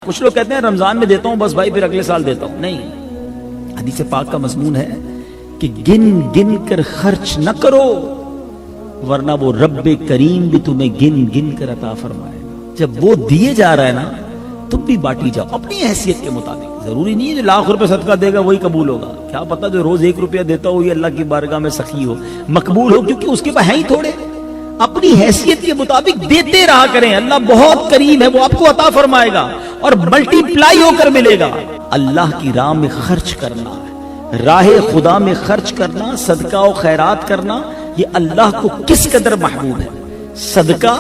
کچھ لوگ کہتے ہیں رمضان میں دیتا ہوں بس بھائی پھر اگلے سال دیتا ہوں. نہیں، حدیث پاک کا مضمون ہے کہ گن گن کر خرچ نہ کرو ورنہ وہ رب کریم بھی تمہیں گن گن کر عطا فرمائے گا. جب وہ دیے جا رہا ہے نا تم بھی بانٹی جاؤ اپنی حیثیت کے مطابق. ضروری نہیں ہے جو لاکھ روپے صدقہ دے گا وہی قبول ہوگا. کیا پتا جو روز 1 روپیہ دیتا ہو یہ اللہ کی بارگاہ میں سخی ہو مقبول ہو، کیونکہ اس کے پاس ہے ہی تھوڑے. اپنی حیثیت کے مطابق دیتے رہا کریں. اللہ بہت کریم ہے، وہ آپ کو عطا فرمائے گا اور ملٹی پلائی ہو کر ملے گا. اللہ کی راہ میں خرچ کرنا، راہ خدا میں خرچ کرنا، صدقہ و خیرات کرنا، یہ اللہ کو کس قدر محبوب ہے. صدقہ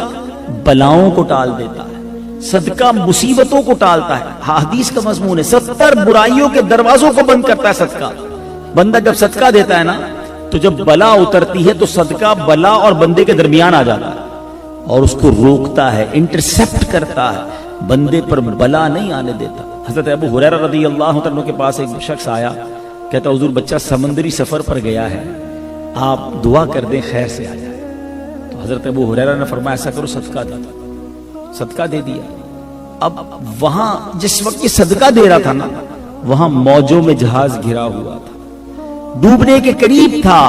بلاؤں کو ٹال دیتا ہے، صدقہ مصیبتوں کو ٹالتا ہے. حدیث کا مضمون ہے 70 برائیوں کے دروازوں کو بند کرتا ہے صدقہ. بندہ جب صدقہ دیتا ہے نا تو جب بلا اترتی ہے تو صدقہ بلا اور بندے کے درمیان آ جاتا ہے اور اس کو روکتا ہے، انٹرسپٹ کرتا ہے، بندے پر بلا نہیں آنے دیتا. حضرت ابو ہریرہ رضی اللہ عنہ کے پاس ایک شخص آیا، کہتا حضور بچہ سمندری سفر پر گیا ہے، آپ دعا کر دیں خیر سے آ جائے. تو حضرت ابو ہریرہ نے فرمایا ایسا کرو صدقہ دے. صدقہ دے دیا. اب وہاں جس وقت یہ صدقہ دے رہا تھا نا وہاں موجوں میں جہاز گھرا ہوا تھا، ڈوبنے کے قریب تھا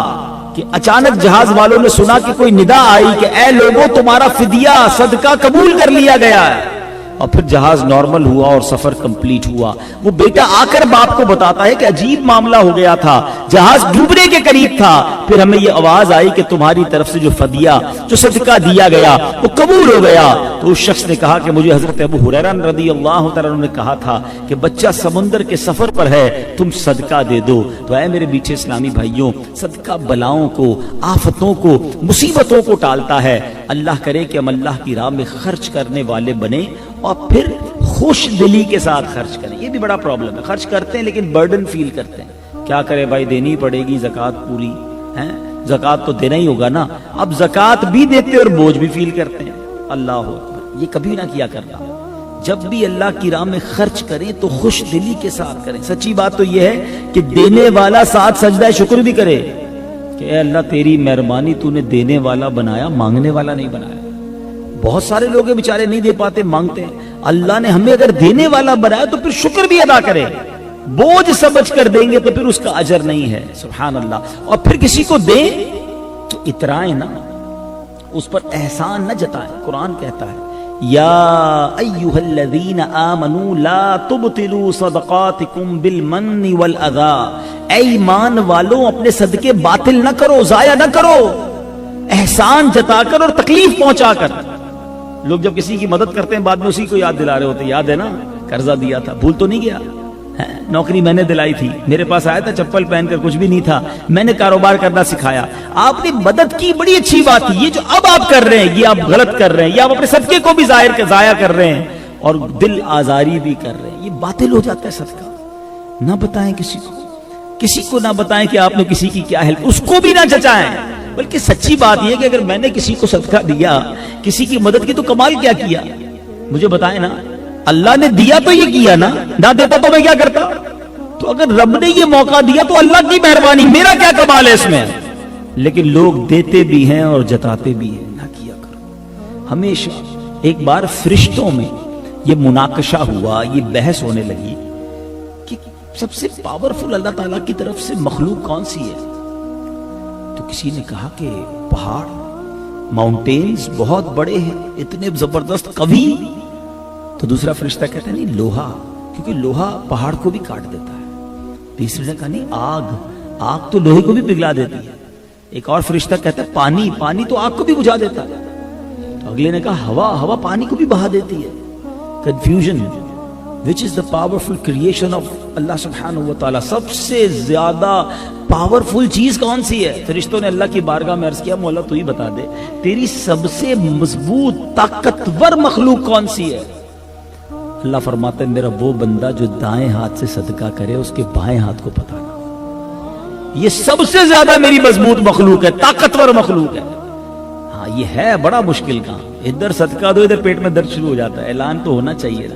کہ اچانک جہاز والوں نے سنا کہ کوئی ندا آئی کہ اے لوگوں تمہارا فدیہ صدقہ قبول کر لیا گیا ہے. اور پھر جہاز نارمل ہوا اور سفر کمپلیٹ ہوا. وہ بیٹا آ کر باپ کو بتاتا ہے کہ عجیب معاملہ ہو گیا تھا، جہاز ڈوبنے کے قریب تھا، پھر ہمیں یہ آواز آئی کہ تمہاری طرف سے جو فدیہ جو صدقہ دیا گیا وہ قبول ہو گیا. تو اس شخص نے کہا کہ مجھے حضرت ابو ہریرہ رضی اللہ تعالیٰ عنہ نے کہا تھا کہ بچہ سمندر کے سفر پر ہے، تم صدقہ دے دو. تو اے میرے میٹھے اسلامی بھائیوں، صدقہ بلاؤں کو، آفتوں کو، مصیبتوں کو ٹالتا ہے. اللہ کرے کہ ہم اللہ کی راہ میں خرچ کرنے والے بنیں اور پھر خوش دلی کے ساتھ خرچ کریں. یہ بھی بڑا پرابلم ہے، خرچ کرتے ہیں لیکن برڈن فیل کرتے ہیں. کیا کرے بھائی، دینی پڑے گی زکوٰۃ پوری ہے، زکوٰۃ تو دینا ہی ہوگا نا. اب زکوٰۃ بھی دیتے اور بوجھ بھی فیل کرتے ہیں. اللہ اکبر، یہ کبھی نہ کیا کرنا. جب بھی اللہ کی راہ میں خرچ کریں تو خوش دلی کے ساتھ کریں. سچی بات تو یہ ہے کہ دینے والا ساتھ سجدہ شکر بھی کرے کہ اے اللہ تیری مہربانی، تو نے دینے والا بنایا، مانگنے والا نہیں بنایا. بہت سارے لوگ بیچارے نہیں دے پاتے، مانگتے ہیں. اللہ نے ہمیں اگر دینے والا بنایا تو پھر شکر بھی ادا کرے. بوجھ سمجھ کر دیں گے تو پھر اس کا اجر نہیں ہے. سبحان اللہ. اور پھر کسی کو دیں تو اترائیں نا، اس پر احسان نہ جتائیں. قرآن کہتا ہے یا ایھا الذین آمنوا لا تبطلوا صدقاتکم بالمن والاذی. اے ایمان والو اپنے صدقے باطل نہ کرو، ضائع نہ کرو، احسان جتا کر اور تکلیف پہنچا کر. لوگ جب کسی کی مدد کرتے ہیں بعد میں اسی کو یاد دلا رہے ہوتے ہیں، یاد ہے نا قرضہ دیا تھا، بھول تو نہیں گیا، نوکری میں نے دلائی تھی، میرے پاس آیا تھا چپل پہن کر، کچھ بھی نہیں تھا، میں نے کاروبار کرنا سکھایا. آپ نے مدد کی، بڑی اچھی بات تھی. یہ جو اب آپ کر رہے ہیں یہ آپ غلط کر رہے ہیں، یہ آپ اپنے صدقے کو بھی ضائع کر رہے ہیں اور دل آزاری بھی کر رہے ہیں. یہ باطل ہو جاتا ہے صدقہ. نہ بتائیں کسی کو نہ بتائیں کہ آپ نے کسی کی کیا ہیلپ، اس کو بھی نہ چچائیں. بلکہ سچی بات یہ ہے کہ اگر میں نے کسی کو صدقہ دیا، کسی کی مدد کی، تو کمال کیا کیا؟ مجھے بتائیں نا، اللہ نے دیا تو یہ کیا نا، نہ دیتا تو میں کیا کرتا؟ تو اگر رب نے یہ موقع دیا تو اللہ کی مہربانی، میرا کیا کمال ہے اس میں؟ لیکن لوگ دیتے بھی ہیں اور جتاتے بھی ہیں. نہ کیا کرو. ہمیشہ ایک بار فرشتوں میں یہ مناقشہ ہوا، یہ بحث ہونے لگی کہ سب سے پاورفل اللہ تعالیٰ کی طرف سے مخلوق کون سی ہے. تو کسی نے کہا کہ پہاڑ، ماؤنٹینز بہت بڑے ہیں، اتنے زبردست قوی. تو دوسرا فرشتہ کہتا ہے نہیں، لوہا، کیونکہ لوہا پہاڑ کو بھی کاٹ دیتا ہے. تیسرے نے کہا نہیں، آگ تو لوہے کو بھی پگھلا دیتی ہے. ایک اور فرشتہ کہتا ہے پانی تو آگ کو بھی بجھا دیتا ہے. تو اگلے نے کہا ہوا پانی کو بھی بہا دیتی ہے. Confusion. which is the powerful creation of اللہ سبحانہ و تعالی. سب سے زیادہ پاورفل چیز کون سی ہے؟ فرشتوں نے اللہ کی بارگاہ میں عرض کیا مولا تو ہی بتا دے، تیری سب سے مضبوط طاقتور مخلوق کون سی ہے؟ اللہ فرماتا ہے میرا وہ بندہ جو دائیں ہاتھ سے صدقہ کرے اس کے بائیں ہاتھ کو پتہ نہ. یہ سب سے زیادہ میری مضبوط مخلوق ہے، طاقتور مخلوق ہے. ہاں یہ ہے بڑا مشکل کام. ادھر صدقہ دو، ادھر پیٹ میں درد شروع ہو جاتا ہے. اعلان تو ہونا چاہیے نا.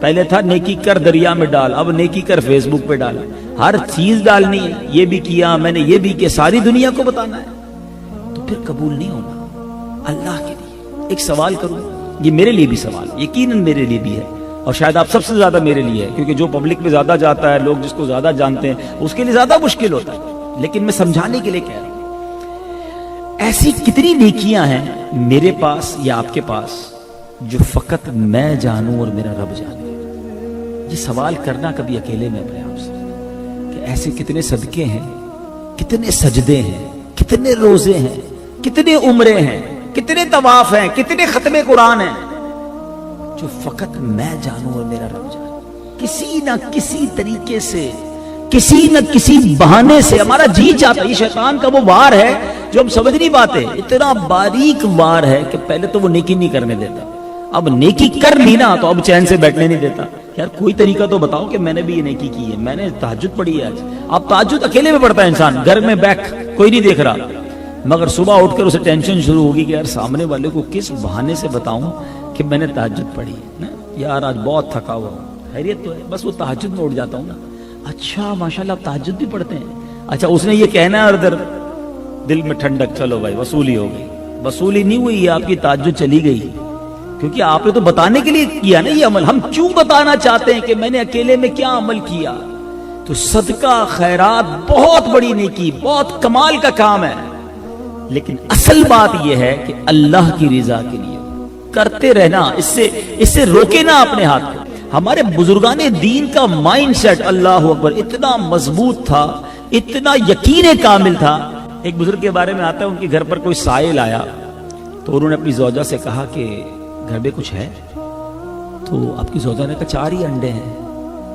پہلے تھا نیکی کر دریا میں ڈال، اب نیکی کر فیس بک پہ ڈال. ہر چیز ڈالنی ہے. یہ بھی کیا میں نے، یہ بھی کیا، ساری دنیا کو بتانا ہے تو پھر قبول نہیں ہونا. اللہ کے لیے ایک سوال کروں، یہ میرے لیے بھی سوال، یقیناً میرے لیے بھی ہے. اور شاید آپ سب سے زیادہ میرے لیے ہے، کیونکہ جو پبلک میں زیادہ جاتا ہے، لوگ جس کو زیادہ جانتے ہیں، اس کے لیے زیادہ مشکل ہوتا ہے، لیکن میں سمجھانے کے لیے کہہ رہا ہوں ایسی کتنی نیکیاں ہیں میرے پاس یا آپ کے پاس جو فقط میں جانوں اور میرا رب جانے۔ یہ سوال کرنا کبھی اکیلے میں اپنے آپ سے کہ ایسے کتنے صدقے ہیں، کتنے سجدے ہیں، کتنے روزے ہیں، کتنے عمرے ہیں، کتنے طواف ہیں، کتنے ختم قرآن ہیں جو فقط میں جانوں اور میرا رب جانے۔ کسی نہ کسی طریقے سے، کسی نہ کسی بہانے سے ہمارا جی چاہتا ہے۔ یہ شیطان کا وہ وار ہے جو ہم سمجھ نہیں پاتے، اتنا باریک وار ہے کہ پہلے تو وہ نیکی نہیں کرنے دیتا، اب نیکی کر لی نا تو اب چین سے بیٹھنے نہیں دیتا۔ یار کوئی طریقہ تو بتاؤ کہ میں نے بھی یہ نیکی کی ہے، میں نے تہجد پڑھی ہے آج۔ اب تہجد اکیلے میں پڑھتا ہے انسان، گھر میں بیٹھ کوئی نہیں دیکھ رہا، مگر صبح اٹھ کر اسے ٹینشن شروع ہوگی کہ یار سامنے والے کو کس بہانے سے بتاؤں کہ میں نے تہجد پڑھی ہے، یار آج بہت تھکا ہوا ہوں۔ خیریت تو ہے، بس وہ تہجد میں اٹھ جاتا ہوں نا۔ اچھا ماشاءاللہ آپ تہجد بھی پڑھتے ہیں، اچھا اس نے یہ کہنا ہے اور ادھر دل میں ٹھنڈک، چلو بھائی وصولی ہو گئی۔ وصولی نہیں ہوئی ہے، آپ کی تہجد چلی گئی، کیونکہ آپ نے تو بتانے کے لیے کیا نا یہ عمل۔ ہم کیوں بتانا چاہتے ہیں کہ میں نے اکیلے میں کیا عمل کیا؟ تو صدقہ خیرات بہت بڑی نیکی، بہت کمال کا کام ہے، لیکن اصل بات یہ ہے کہ اللہ کی رضا کے لیے کرتے رہنا، اس سے روکے نا اپنے ہاتھ کو۔ ہمارے بزرگان دین کا مائنڈ سیٹ اللہ اکبر اتنا مضبوط تھا، اتنا یقین کامل تھا۔ ایک بزرگ کے بارے میں آتا ہے، ان کے گھر پر کوئی سائل آیا تو انہوں نے اپنی زوجہ سے کہا کہ گھر میں کچھ ہے؟ تو آپ کی زوجہ نے کہا 4 ہی انڈے ہیں۔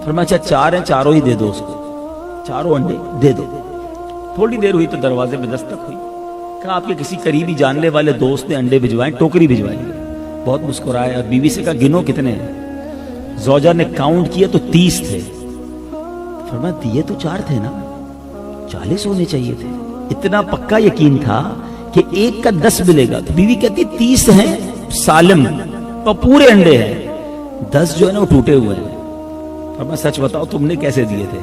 فرمایا اچھا 4 ہیں، چاروں ہی دے دو اس کو، چاروں انڈے دے دو۔ تھوڑی دیر ہوئی تو دروازے میں دستک ہوئی، کہا آپ کے کسی قریبی جاننے والے دوست نے انڈے بھجوائے، ٹوکری بھجوائی۔ بہت مسکرائے اور بیوی سے کہا گنو کتنے ہیں؟ زوجہ نے کاؤنٹ کیا تو 30 تھے۔ فرمایا دیے تو 4 تھے نا، 40 ہونے چاہیے تھے۔ اتنا پکا یقین تھا کہ ایک کا 10 ملے گا۔ تو بیوی کہتی 30 ہیں سالم تو پورے انڈے ہیں، 10 جو ہے نا وہ ٹوٹے ہوئے ہیں۔ فرمایا سچ بتاؤ تم نے کیسے دیے تھے؟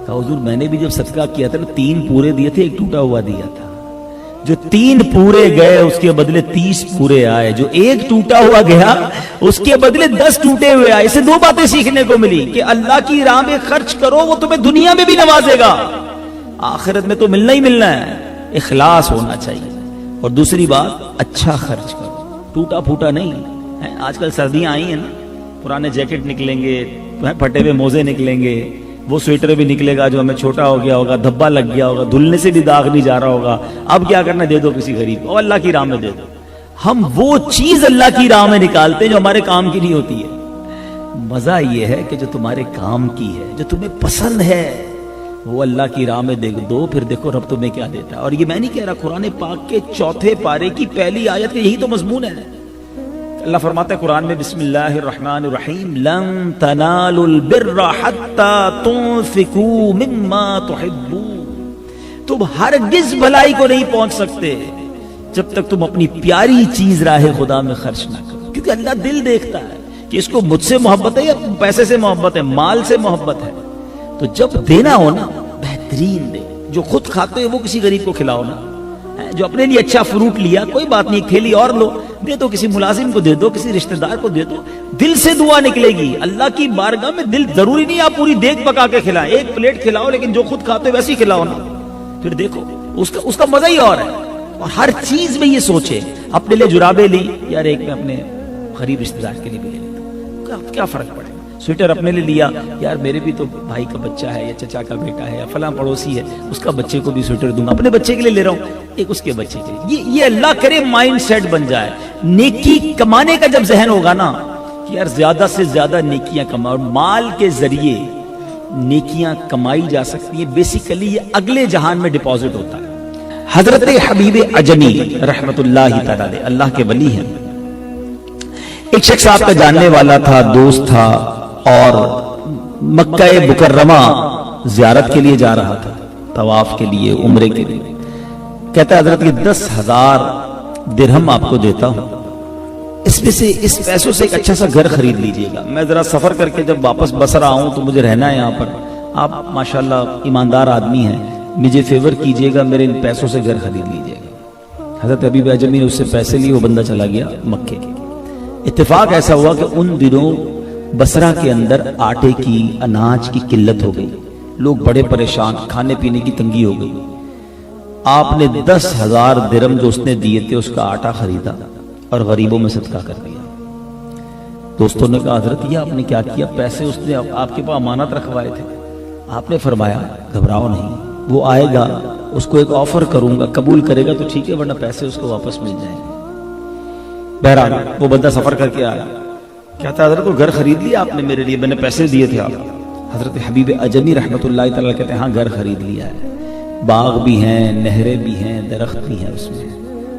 کہا حضور میں نے بھی جب صدقہ کیا تھا نا 3 پورے دیے تھے، 1 ٹوٹا ہوا دیا تھا۔ جو 3 پورے گئے اس کے بدلے 30 پورے آئے، جو 1 ٹوٹا ہوا گیا اس کے بدلے 10 ٹوٹے ہوئے آئے۔ اسے 2 باتیں سیکھنے کو ملی کہ اللہ کی راہ میں خرچ کرو، وہ تمہیں دنیا میں بھی نوازے گا، آخرت میں تو ملنا ہی ملنا ہے۔ اخلاص ہونا چاہیے، اور دوسری بات اچھا خرچ کرو، ٹوٹا پھوٹا نہیں ہے۔ آج کل سردیاں آئی ہیں نا، پرانے جیکٹ نکلیں گے، پھٹے ہوئے موزے نکلیں گے، وہ سویٹر بھی نکلے گا جو ہمیں چھوٹا ہو گیا ہوگا، دھبا لگ گیا ہوگا، دھلنے سے بھی داغ نہیں جا رہا ہوگا۔ اب کیا کرنا، دے دو کسی غریب کو، اور اللہ کی راہ میں دے دو۔ ہم وہ چیز اللہ کی راہ میں نکالتے ہیں جو ہمارے کام کی نہیں ہوتی ہے۔ مزہ یہ ہے کہ جو تمہارے کام کی ہے، جو تمہیں پسند ہے، وہ اللہ کی راہ میں دے دو، پھر دیکھو رب تمہیں کیا دیتا ہے۔ اور یہ میں نہیں کہہ رہا، قرآن پاک کے 4 پارے کی پہلی آیت کا یہی تو مضمون ہے۔ اللہ فرماتا ہے قرآن میں بسم اللہ الرحمن الرحیم لن تنالوا البر حتی تنفقوا مما تحبون، تم ہرگز بھلائی کو نہیں پہنچ سکتے جب تک تم اپنی پیاری چیز راہ خدا میں خرچ نہ کرو، کیونکہ اللہ دل دیکھتا ہے کہ اس کو مجھ سے محبت ہے یا پیسے سے محبت ہے، مال سے محبت ہے۔ تو جب دینا ہو نا بہترین دے، جو خود کھاتے ہو وہ کسی غریب کو کھلاؤ نا، جو اپنے لیے اچھا فروٹ لیا کوئی بات نہیں، ایک تھیلی اور لو، دے دو، کسی ملازم کو دے دو، کسی رشتہ دار کو دے دو، دل سے دعا نکلے گی اللہ کی بارگاہ میں۔ دل ضروری نہیں آپ پوری دیگ پکا کے کھلائیں، ایک پلیٹ کھلاؤ، لیکن جو خود کھاتے ہو ویسے ہی کھلاؤ نا، پھر دیکھو اس کا مزہ ہی اور ہے۔ اور ہر چیز میں یہ سوچے، اپنے لیے جرابیں لی، یار ایک میں اپنے غریب رشتہ دار کے لیے بھی لے لیتا ہوں، کیا فرق پڑے گا۔ سویٹر اپنے لیے لیا، یار میرے بھی تو بھائی کا بچہ ہے یا چچا کا بیٹا ہے یا فلاں پڑوسی ہے، اس کا بچے کو بھی سویٹر دوں گا، اپنے بچے کے لیے لے رہا ہوں، ایک اس کے بچے کے لیے۔ یہ اللہ کرے مائنڈ سیٹ بن جائے۔ نیکی کمانے کا جب ذہن ہوگا نا کہ یار زیادہ سے زیادہ نیکیاں کماؤ، مال کے ذریعے نیکیاں کمائی جا سکتی ہیں، بیسیکلی یہ اگلے جہان میں ڈپازٹ ہوتا ہے۔ حضرت حبیب عجمی رحمت اللہ تعالی علیہ، اللہ کے ولی ہیں، ایک شخص آپ کا جاننے والا تھا، دوست تھا، اور مکہ مکرمہ زیارت کے لیے جا رہا تھا، طواف کے لیے، عمرے کے لیے۔ کہتا ہے حضرت یہ 10,000 درہم آپ کو دیتا ہوں، اس میں سے اس پیسوں سے ایک اچھا سا گھر خرید لیجئے گا، میں ذرا سفر کر کے جب واپس بصرہ آؤں تو مجھے رہنا ہے یہاں پر، آپ ماشاءاللہ ایماندار آدمی ہیں، مجھے فیور کیجئے گا، میرے ان پیسوں سے گھر خرید لیجئے گا۔ حضرت حبیب عجمی نے اس سے پیسے لیے، وہ بندہ چلا گیا مکے کے۔ اتفاق ایسا ہوا کہ ان دنوں بصرہ کے اندر آٹے کی اناج کی قلت ہو گئی، لوگ بڑے پریشان، کھانے پینے کی تنگی ہو گئی. آپ نے 10,000 درہم جو اس نے دیے تھے اس کا آٹا خریدا اور غریبوں میں صدقہ کر دیا. دوستوں نے کہا حضرت یہ آپ نے کیا کیا؟ پیسے اس نے آپ کے پاس امانت رکھوائے تھے. آپ نے فرمایا گھبراؤ نہیں، وہ آئے گا، اس کو ایک آفر کروں گا، قبول کرے گا تو ٹھیک ہے، ورنہ پیسے اس کو واپس مل جائیں گے. بہرحال وہ بندہ سفر کر کے آیا، کہتا حضرت کو گھر خرید لیا آپ نے میرے لیے؟ میں نے پیسے دیے تھے آپ. حضرت حبیب اجمی رحمۃ اللہ تعالیٰ کہتے ہیں ہاں گھر خرید لیا ہے، باغ بھی ہیں، نہریں بھی ہیں، درخت بھی ہیں اس میں.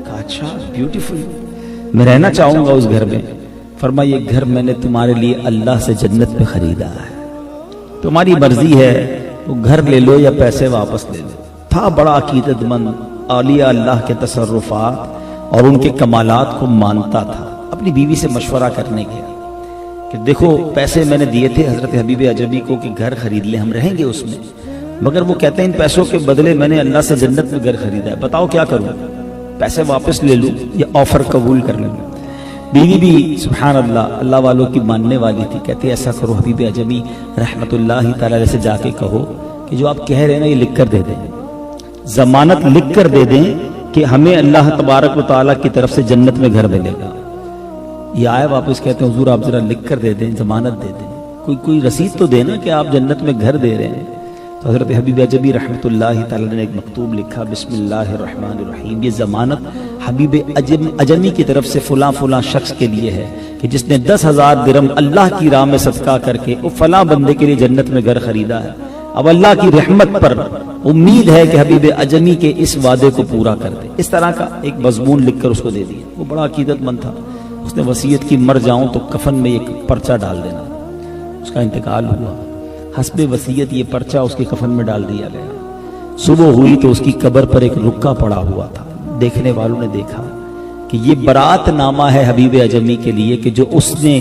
کہا اچھا بیوٹیفل، میں رہنا چاہوں گا اس گھر میں. فرمایا یہ گھر میں نے تمہارے لیے اللہ سے جنت میں خریدا ہے، تمہاری مرضی ہے وہ گھر لے لو یا پیسے واپس لے لو. تھا بڑا عقیدت مند، اولیاء اللہ کے تصرفات اور ان کے کمالات کو مانتا تھا. اپنی بیوی سے مشورہ کرنے گیا کہ دیکھو پیسے میں نے دیے تھے حضرت حبیب اجمی کو کہ گھر خرید لیں، ہم رہیں گے اس میں، مگر وہ کہتے ہیں ان پیسوں کے بدلے میں نے اللہ سے جنت میں گھر خریدا ہے، بتاؤ کیا کروں؟ پیسے واپس لے لوں یا آفر قبول کر لوں؟ بیوی بھی سبحان اللہ اللہ والوں کی ماننے والی تھی، کہتے ایسا کرو حبیب اجمی رحمت اللہ تعالی سے جا کے کہو کہ جو آپ کہہ رہے ہیں نا یہ لکھ کر دے دیں، ضمانت لکھ کر دے دیں کہ ہمیں اللہ تبارک و تعالیٰ کی طرف سے جنت میں گھر ملے گا. یہ آئے واپس کہتے ہیں حضور آپ ذرا لکھ کر دے دیں، ضمانت دے دیں، کوئی رسید تو دینا کہ آپ جنت میں گھر دے رہے ہیں. تو حضرت حبیب اجمی رحمت اللہ تعالیٰ نے ایک مکتوب لکھا، بسم اللہ الرحمن الرحیم، یہ ضمانت حبیب اجمی کی طرف سے فلاں فلاں شخص کے لیے ہے کہ جس نے 10,000 درہم اللہ کی راہ میں صدقہ کر کے وہ فلاں بندے کے لیے جنت میں گھر خریدا ہے. اب اللہ کی رحمت پر امید ہے کہ حبیب اجمی کے اس وعدے کو پورا کر دے. اس طرح کا ایک مضمون لکھ کر اس کو دے دیا. وہ بڑا عقیدت مند تھا، اس نے وصیت کی مر جاؤں تو کفن میں ایک پرچہ ڈال دینا. اس کا انتقال ہوا، حسب وصیت یہ پرچہ اس کے کفن میں ڈال دیا گیا. صبح ہوئی تو اس کی قبر پر ایک رکا پڑا ہوا تھا. دیکھنے والوں نے دیکھا کہ یہ برات نامہ ہے حبیب اجمی کے لیے کہ جو اس نے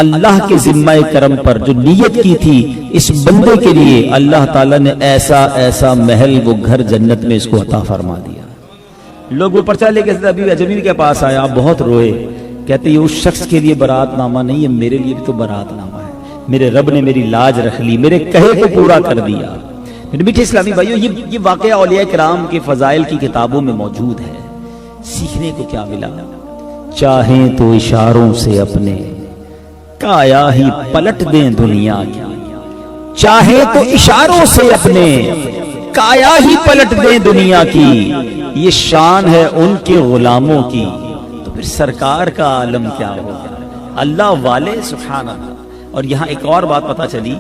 اللہ کے ذمہ کرم پر جو نیت کی تھی اس بندے کے لیے اللہ تعالیٰ نے ایسا ایسا محل وہ گھر جنت میں اس کو عطا فرما دیا. لوگ وہ پرچہ لے کے حبیب اجمی کے پاس آیا، بہت روئے، کہتے یہ اس شخص کے لیے برات نامہ نہیں ہے، میرے لیے بھی تو برات نامہ ہے. میرے رب نے میری لاج رکھ لی، میرے کہے کو پورا کر دیا. میرے میٹھے اسلامی بھائیو، یہ واقعہ اولیاء کرام کے فضائل کی کتابوں میں موجود ہے. سیکھنے کو کیا ملا؟ چاہیں تو اشاروں سے اپنے کایا ہی پلٹ دیں دنیا کی، چاہیں تو اشاروں سے اپنے کایا ہی پلٹ دیں دنیا کی. یہ شان ہے ان کے غلاموں کی، تو پھر سرکار کا عالم کیا ہوگا؟ اللہ والے سبحان اللہ. اور یہاں ایک اور بات پتہ چلی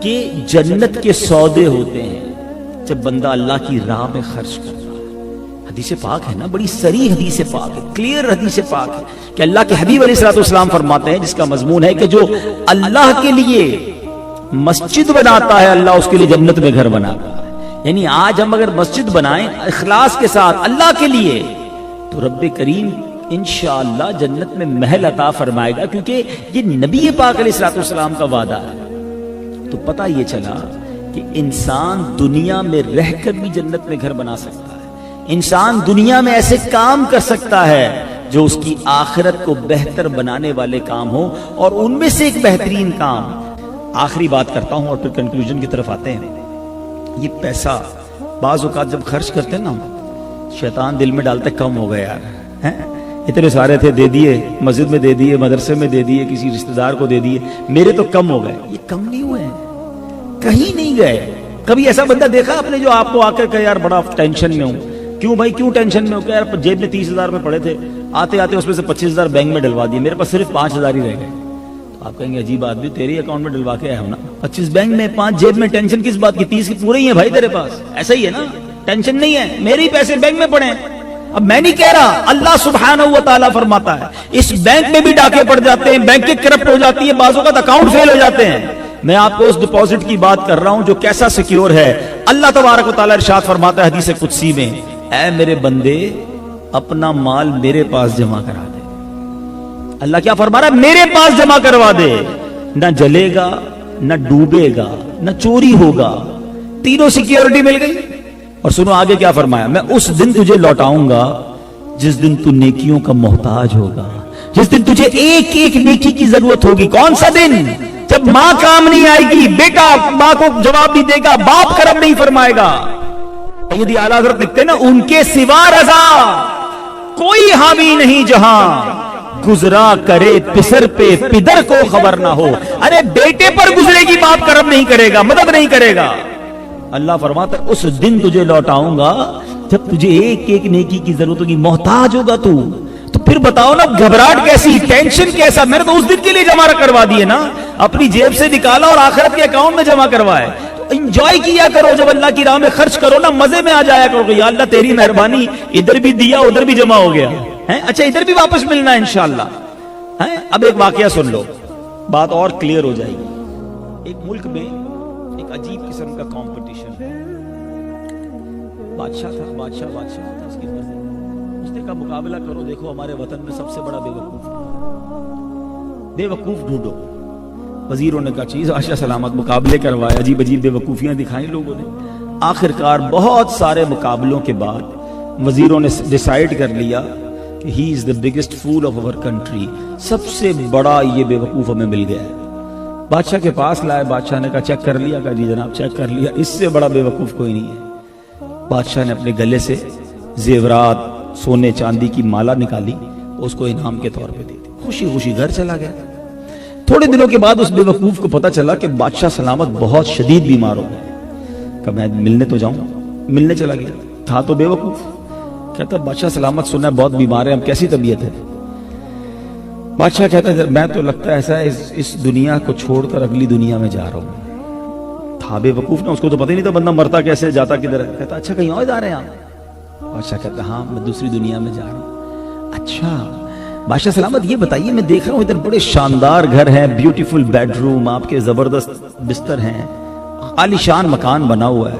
کہ جنت کے سودے ہوتے ہیں جب بندہ اللہ کی راہ میں خرچ کرتا ہے. حدیث پاک ہے نا، بڑی صریح حدیث پاک ہے، کلیئر حدیث پاک ہے کہ اللہ کے حبیب علیہ الصلوۃ والسلام فرماتے ہیں جس کا مضمون ہے کہ جو اللہ کے لیے مسجد بناتا ہے اللہ اس کے لیے جنت میں گھر بناتا ہے. یعنی آج ہم اگر مسجد بنائیں اخلاص کے ساتھ اللہ کے لیے تو رب کریم انشاءاللہ جنت میں محل عطا فرمائے گا، کیونکہ یہ نبی پاک علیہ الصلوۃ والسلام کا وعدہ ہے. تو پتہ یہ چلا کہ انسان دنیا میں رہ کر بھی جنت میں گھر بنا سکتا ہے. انسان دنیا میں ایسے کام کر سکتا ہے جو اس کی آخرت کو بہتر بنانے والے کام ہوں، اور ان میں سے ایک بہترین کام آخری بات کرتا ہوں اور پھر کنکلوژن کی طرف آتے ہیں. یہ پیسہ بعض اوقات جب خرچ کرتے ہیں نا شیطان دل میں ڈالتے کم ہو گئے یار، اتنے سارے تھے دے دیے، مسجد میں دے دیے، مدرسے میں دے دیے، کسی رشتہ دار کو دے دیے، میرے تو کم ہو گئے. یہ کم نہیں ہوئے ہیں، کہیں نہیں گئے. کبھی ایسا بندہ دیکھا آپ نے جو آپ کو آ کر کہ یار بڑا ٹینشن میں ہوں؟ کیوں بھائی کیوں ٹینشن میں ہو؟ کہ یار جیب میں 30,000 میں پڑے تھے، آتے آتے اس میں سے 25,000 بینک میں ڈلوا دیے، میرے پاس صرف 5,000 ہی رہ گئے. تو آپ کہیں گے عجیب آدمی، تیری اکاؤنٹ میں ڈلوا کے آیا ہوں نا، 25 بینک میں، 5 جیب میں، ٹینشن کس بات کی؟ 30 کی پورے ہی ہیں بھائی تیرے پاس. ایسا ہی ہے نا، ٹینشن نہیں ہے، میرے ہی پیسے بینک میں پڑے ہیں. اب میں نہیں کہہ رہا، اللہ سبحانہ و تعالیٰ فرماتا ہے اس بینک میں بھی ڈاکے پڑ جاتے ہیں، بینک کرپٹ ہو جاتی ہے، بعض اوقات اکاؤنٹ فیل ہو جاتے ہیں. میں آپ کو اس ڈپازٹ کی بات کر رہا ہوں جو کیسا سیکیور ہے. اللہ تبارک و تعالیٰ ارشاد فرماتا ہے حدیث قدسی میں، اے میرے بندے اپنا مال میرے پاس جمع کرا دے. اللہ کیا فرما رہا ہے؟ میرے پاس جمع کروا دے، نہ جلے گا، نہ ڈوبے گا، نہ چوری ہوگا. تینوں سیکیورٹی مل گئی. اور سنو آگے کیا فرمایا، میں اس دن تجھے لوٹاؤں گا جس دن تو نیکیوں کا محتاج ہوگا، جس دن تجھے ایک ایک نیکی کی ضرورت ہوگی. کون سا دن؟ جب ماں کام نہیں آئے گی بیٹا ماں کو جواب نہیں دے گا، باپ کرم نہیں فرمائے گا۔ سیدی اعلیٰ حضرت لکھتے ہیں نا، ان کے سوا رضا کوئی حامی نہیں جہاں، گزرا کرے پسر پہ پدر کو خبر نہ ہو۔ ارے بیٹے پر گزرے گی، باپ کرم نہیں کرے گا، مدد نہیں کرے گا۔ اللہ فرماتا ہے اس دن تجھے لوٹاؤں گا جب تجھے ایک ایک نیکی کی ضرورت ہوگی، محتاج ہوگا تو پھر بتاؤ نا گھبراہٹ کیسی، ٹینشن کیسا؟ میں نے تو اس دن کے لیے جمع کروا دیے نا، اپنی جیب سے نکالا اور آخرت کے اکاؤنٹ میں جمع کروائے۔ انجوائے کیا کرو، جب اللہ کی راہ میں خرچ کرو نا مزے میں آ جایا کرو کہ یا اللہ تیری مہربانی، ادھر بھی دیا ادھر بھی جمع ہو گیا ہے، اچھا ادھر بھی واپس ملنا ہے انشاءاللہ۔ اب ایک واقعہ سن لو، بات اور کلیئر ہو جائے گی۔ ایک ملک میں ایک عجیب قسم کا کمپٹیشن ہے۔ بادشاہ تھا، بادشاہ تھا، اس کی مرضی، اس نے کہا مقابلہ کرو، دیکھو ہمارے وطن میں سب سے بڑا بے وقوف ڈھونڈو۔ وزیروں نے کہا چیز بادشاہ سلامت، مقابلے کروائے، عجیب عجیب بے وقوفیاں دکھائیں لوگوں نے۔ آخرکار بہت سارے مقابلوں کے بعد وزیروں نے ڈیسائیڈ کر لیا کہ he is the biggest fool of our country, سب سے بڑا یہ بے وقوف ہمیں مل گیا ہے۔ بادشاہ کے پاس لائے، بادشاہ نے کہا چیک کر لیا؟ کہا جی جناب چیک کر لیا، اس سے بڑا بے وقوف کوئی نہیں ہے۔ بادشاہ نے اپنے گلے سے زیورات، سونے چاندی کی مالا نکالی، اس کو انعام کے طور پہ دی تھی، خوشی خوشی گھر چلا گیا۔ تھوڑے دنوں کے بعد اس بے وقوف کو پتا چلا کہ بادشاہ سلامت بہت شدید بیمار ہو گئے۔ کہ میں ملنے تو جاؤں، ملنے چلا گیا، تھا تو بے وقوف، کہتا بادشاہ سلامت سنا ہے بہت بیمار ہے، اب کیسی طبیعت ہے؟ بادشاہ کہتا ہے میں تو لگتا ہے ایسا ہے اس دنیا کو چھوڑ کر اگلی دنیا میں جا رہا ہوں۔ تھا بے وقوف نا، اس کو تو پتہ ہی نہیں تھا بندہ مرتا کیسے، جاتا کدھر ہے۔ کہتا اچھا کہیں اور جا رہے ہیں آپ؟ بادشاہ کہتا ہاں میں دوسری دنیا میں جا رہا ہوں۔ اچھا بادشاہ سلامت یہ بتائیے، میں دیکھ رہا ہوں ادھر بڑے شاندار گھر ہیں، بیوٹیفل بیڈ روم، آپ کے زبردست بستر ہیں، عالیشان مکان بنا ہوا ہے،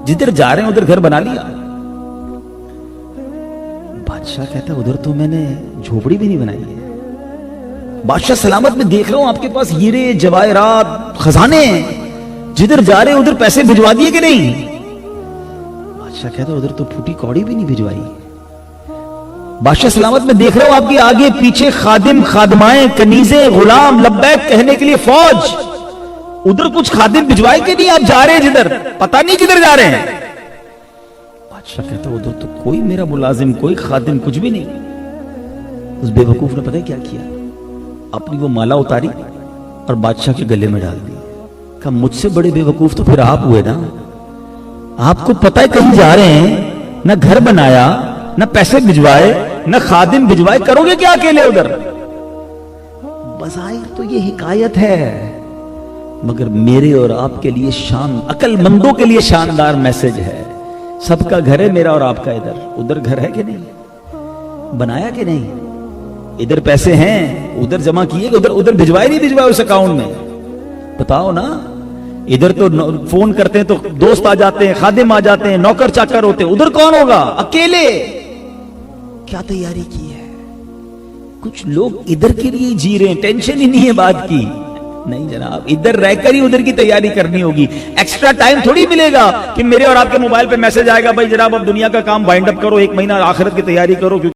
جدھر جا رہے ہیں ادھر گھر بنا لیا؟ بادشاہ کہتا ادھر تو میں نے جھوپڑی بھی نہیں بنائی ہے۔ بادشاہ سلامت میں دیکھ رہا ہوں آپ کے پاس ہیرے جواہرات خزانے ہیں، جدھر جا رہے ہیں ادھر پیسے بھجوا دیے کہ نہیں؟ بادشاہ کہتا ادھر تو پھوٹی کوڑی بھی نہیں بھجوائی۔ بادشاہ سلامت میں دیکھ رہا ہوں آپ کے آگے پیچھے خادم، خادمائیں، کنیزیں، غلام، لبیک کہنے کے لیے فوج، ادھر کچھ خادم بھجوائے کہ نہیں؟ آپ جا رہے ہیں جدھر، پتہ نہیں کدھر جا رہے ہیں۔ بادشاہ کہتا ادھر تو کوئی میرا ملازم، کوئی خادم، کچھ بھی نہیں۔ اس بے وقوف نے پتہ کیا کیا؟ اپنی وہ مالا اتاری اور بادشاہ کے گلے میں ڈال دی۔ کہا مجھ سے بڑے بے وقوف تو پھر آپ ہوئے نا، آپ کو پتہ ہے کہیں جا رہے ہیں، نہ گھر بنایا، نہ پیسے بھجوائے، نہ خادم بھجوائے، کرو گے کیا اکیلے ادھر؟ بظاہر تو یہ حکایت ہے، مگر میرے اور آپ کے لیے عقل مندوں کے لیے شاندار میسج ہے۔ سب کا گھر ہے، میرا اور آپ کا ادھر گھر ہے کہ نہیں؟ بنایا کہ نہیں؟ ادھر پیسے ہیں، ادھر جمع کیے، ادھر بھجوائے نہیں بھجوائے اس اکاؤنٹ میں؟ بتاؤ نا۔ ادھر تو فون کرتے ہیں تو دوست آ جاتے ہیں، خادم آ جاتے ہیں، نوکر چاکر ہوتے ہیں، ادھر کون ہوگا؟ اکیلے کیا تیاری کی ہے؟ کچھ لوگ ادھر کے لیے جی رہے ہیں، ٹینشن ہی نہیں ہے بات کی۔ نہیں جناب، ادھر رہ کر ہی ادھر کی تیاری کرنی ہوگی۔ ایکسٹرا ٹائم تھوڑی ملے گا کہ میرے اور آپ کے موبائل پہ میسج آئے گا بھائی جناب اب دنیا کا کام وائنڈ اپ کرو، ایک مہینہ آخرت کی تیاری کرو۔